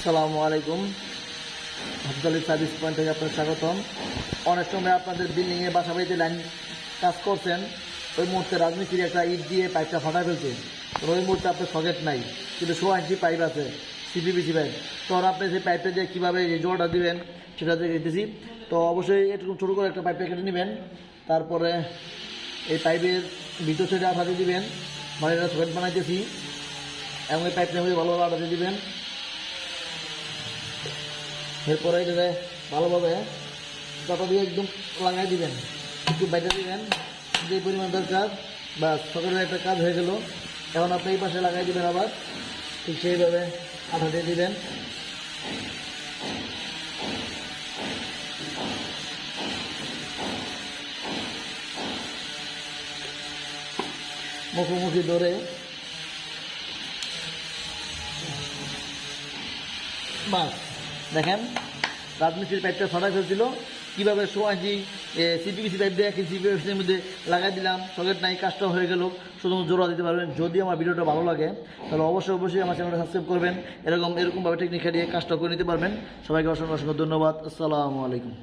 আসসালামু আলাইকুম। হাফজালি service point থেকে আপনাদের স্বাগতম। অনেক সময় আপনাদের বিল্ডিংয়ে বাসা বাড়িতে লাইন কাজ করছেন, ওই মুহূর্তে রাজমিস্ত্রি একটা ইট দিয়ে পাইপটা ফাটা ফেলছে। তো ওই মুহূর্তে আপনার সকেট নাই, কিন্তু 100 ইঞ্চি পাইপ আছে, সিপিবিসি পাইপ। তখন আপনি সেই পাইপটা দিয়ে কীভাবে জোড়াটা দিবেন সেটা দেখতেছি। তো অবশ্যই এরকম ছোটো করে একটা পাইপটা কেটে নেবেন। তারপরে এই পাইপের ভিতর সাইডে আঠা দিয়ে দিবেন, মানে এটা সকেট বানাইতেছি, এবং এই পাইপটার মধ্যে ভালোভাবে আঠা দিয়ে দিবেন। এরপরে এটাকে ভালোভাবে চাপা দিয়ে একদম লাগাই দিবেন, একটু বাইরে দিবেন যে পরিমাণ দরকার। বা সকালের একটা কাজ হয়ে গেল। এখন আপনি এই পাশে লাগাই দিবেন, আবার ঠিক সেইভাবে আঠা দিয়ে দিবেন। মুখোমুখি ধরে বাস দেখেন রাজমিস্ত্রির পাইপটা ফাটাই ফেলছিল, কীভাবে 100 ইঞ্চি সিপিবিসি পাইপ দিয়ে সিপিবিসির মধ্যে লাগাই দিলাম, সকেট নাই, কাজটা হয়ে গেল। শুধুমাত্র জোড়া দিতে পারবেন। যদি আমার ভিডিওটা ভালো লাগে তাহলে অবশ্যই আমার চ্যানেলটা সাবস্ক্রাইব করবেন। এরকমভাবে টেকনিক খাটিয়ে কাজটা করে নিতে পারবেন। সবাইকে অসংখ্য ধন্যবাদ। আসসালামু আলাইকুম।